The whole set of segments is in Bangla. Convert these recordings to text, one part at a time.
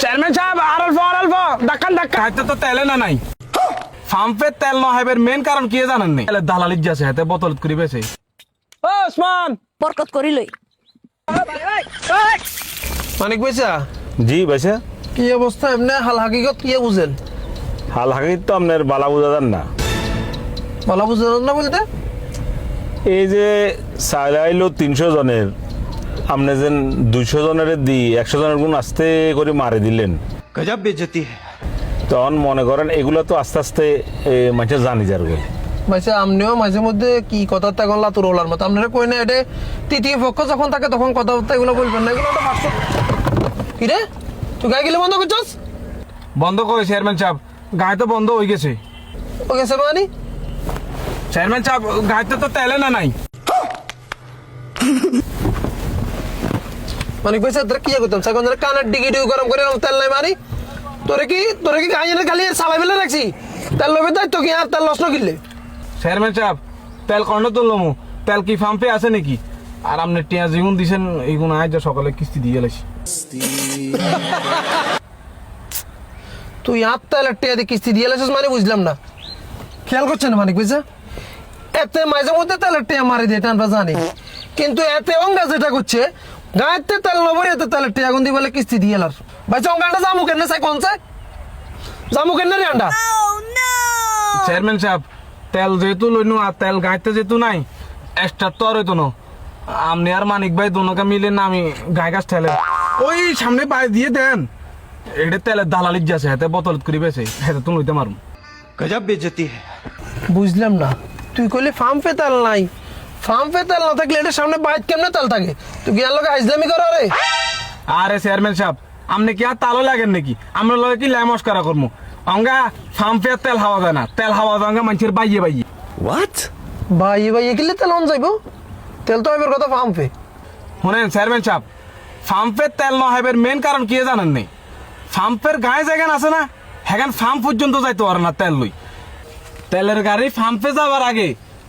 চেয়ারম্যান সাহেব আর অল্প ডাক্কান হাতে তো তেলে না নাই ফাম্পে তেল ন হাইবের মেন কারণ কি জানেন নি দালালির যাচ্ছে হাতে বোতল করি বেছে ও ওসমান বরকত করি লই মানিক পয়সা জি ভাইসা কি অবস্থা এমনি হাল হাকিকত কি বুঝেন? হাল হাকিকত তো আপনার বালা বুঝা যান না। বলা বুঝেন না বলতে এই যে চাইলাইলো 300 জনের আপনি যেন 200 জনের দি 100 জনের গুণ আস্তে করে মারে দিলেন, गजब बेइज्जती है। তখন মনে করেন এগুলো তো আস্তে আস্তে মানুষ জানি যাবে। মাঝে আমনিও মাঝে মধ্যে কি কথা তখন লাতুর ওলার মতো আপনারা কই না এটা তৃতীয় পক্ষ যখন থাকে তখন কথাবার্তা এগুলো বলবেন না, এগুলো একটা বাস্তব। কি রে তুই গায়ে গেলে বন্ধ করছস? বন্ধ করে চেয়ারম্যান সাহেব গায়ে তো বন্ধ হয়ে গেছে। ও গেছে মানে চেয়ারম্যান সাহেব গায়ে তো তেলে না নাই মানিক পয়সা তোরা কি করতাম সেখান ধরে কানের ডিগি গরম করে তেল নাই মারি তোরে কি গায়ে খালি সালাই ফেলে রাখছি তেল লবে দায়িত্ব কি আর তেল লস কিনলে? চেয়ারম্যান সাহেব তেল কর্ণ তুললাম তেল কি ফাম্পে আছে নাকি? আর আপনি টিয়া যেগুন দিছেন এইগুন আজ সকালে কিস্তি দিয়ে গেছি। তুই আর তেলের টিয়া দিয়ে কিস্তি দিয়ে গেছিস মানে বুঝলাম না, খেয়াল করছেন মানিক পয়সা এতে মাঝে মধ্যে তেলের টিয়া মারি দিয়ে আমরা জানি, কিন্তু এতে অঙ্গা যেটা করছে গায়েতে তেল নবরে এতে তেলের টিয়া গুন দি বলে কিস্তি দিয়ে এলার ভাই অঙ্গাটা জামু কেন চাই কোনছে জামু কেন রে আন্ডা? চেয়ারম্যান সাহেব তেল যেহেতু লইনু আর তেল গাইতে যেহেতু নাই এক্সট্রা তো আর হইতো না। আপনি আর মানিক ভাই দুনোকে মিলে না আমি গায়ে গাছ ঠেলে ওই সামনে পায়ে দিয়ে দেন এটা তেলের দালালির যাচ্ছে হাতে বোতল করি বেছে হাতে তুমি লইতে মারুন। गजब बेइज्जती है। বুঝলাম না তুই কইলি ফার্মে তেল নাই, ফার্মে তেল না থাকলে এটা সামনে বাইক কেমনে তেল থাকে? তুই গিয়ার লোক আইজলামি করো রে? আরে চেয়ারম্যান সাহেব আপনি কি আর তালো লাগেন নাকি? আমরা লগে কি ল্যামস্কারা করবো অঙ্গা ফাম্পে তেল হাওয়া যায় না, তেল হাওয়া যায় মানুষের বাইয়ে বাইয়ে। What? ভাই কিনলে তেল অন যাইব? তেল তো এবার কথা ফার্মে। শুনেন চেয়ারম্যান সাহেব ফাম্পের তেল ন হাইবের মেন কারণ কি জানেন নেই? ফাম্পের গায়ে জায়গান আছে না হ্যাঁ ফার্ম পর্যন্ত যাইতে পারে না তেল লই। তেলের গাড়ি ফাম্পে যাওয়ার আগে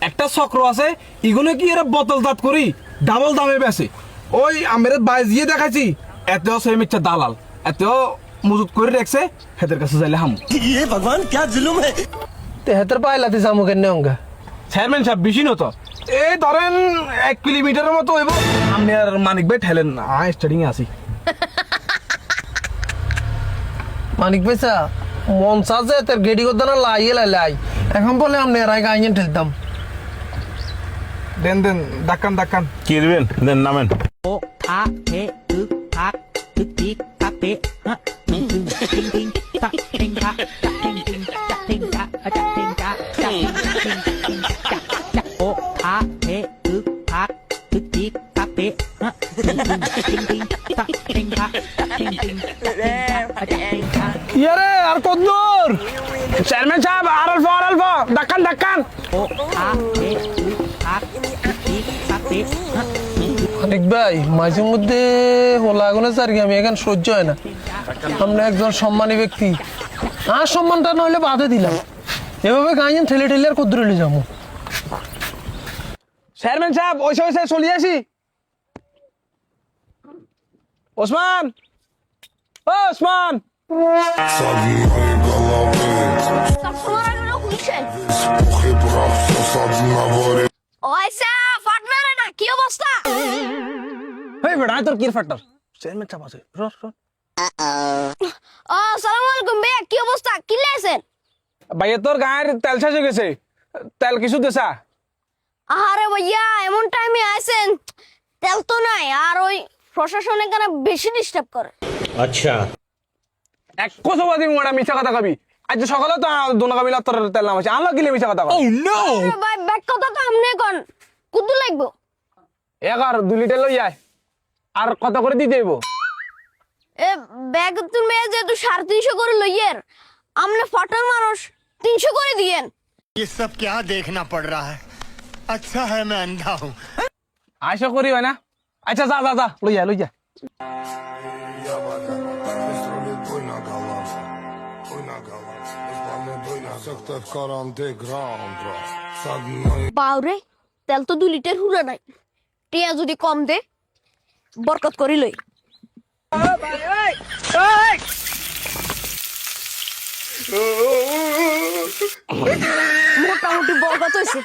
একটা চক্র আছে এগুলো কি এরা বোতলজাত করি ডাবল দামে বেছে। ওই আমের বাইজিয়ে দেখাইছি এতেও সেই মিথ্যা দালাল এতেও মজুত করে রাখছে হেদের কাছে যাইলে হাম। ये भगवान क्या जुल्म है। তে হেতের পাইলাতে জামু কেন অঙ্গা? চেয়ারম্যান সাহেব বেশি নত এই ধরেন 1 কিলোমিটারের মতো হইব। আপনি আর মানিক ভাই ঠেলেন স্টার্টিং এ আসি। মানিক পয়সা মন সাজে তোর গেডি করতে না লাই এখন বলে আমি আর গাইন ঠেলতাম। দেন ডাক্কান কি দিবেন দেন নামেন। ইয়ারে আর কত দূর? চেয়ারম্যান সাহেব আর অল্প ডাক্কান মানিক ভাই মাঝে মধ্যে হোলা আগুনে চারি আমি এখন সহ্য হয় না। আমরা একজন সম্মানী ব্যক্তি আর সম্মানটা না হলে বাধে দিলাম এভাবে গাইন ঠেলে আর কত দূরে যাবো? চেয়ারম্যান সাহেব ওই চলে আসি। ওসমান ও Osman Sadnej głowy, puchy prosto, sadna wory. ওইসা ফাটনারে না কি অবস্থা? এই বেড়া তোর কি ফাটার চেয়ারম্যান সাহেব আছে রস আসসালামু আলাইকুম ভাইয়া কি অবস্থা কি লেছেন? ভাইয়া তোর গায়ের তেল শেষ হয়ে গেছে তেল কিছু দেছা? আরে ভাইয়া এমন টাইমে আইছেন তেল তো নাই আর ওই প্রশাসন এখানে বেশি ডিস্টার্ব করে। এক কোসো বাদি মোড়া মিছা কথা কবি আজ সকালে তো দোনো কাবিলা তোর তেল নাম আছে আনলো গিলে মিছা কথা কবি। আরে ভাই ব্যাক কথা তো আমনে কোন কুদু লাগবো? 2 লিটার লই যায় আর কত করে দিতে দেব? এ ব্যাগ তুমি যেহেতু 350 করে লইয়ের আমনে ফটার মানুষ 300 করে দিয়েন। ये सब क्या देखना पड़ रहा है। अच्छा है मैं अंधा हूँ। আশা করি হয় না। আচ্ছা যা লই যা Bójna gala, bójna sektor karante grandra. Sadnej বাউরে তেল তো 2 লিটার হুরা নাই টিয়া যদি কম দে বরকত করি লই। মোটামুটি বরকত হয়েছে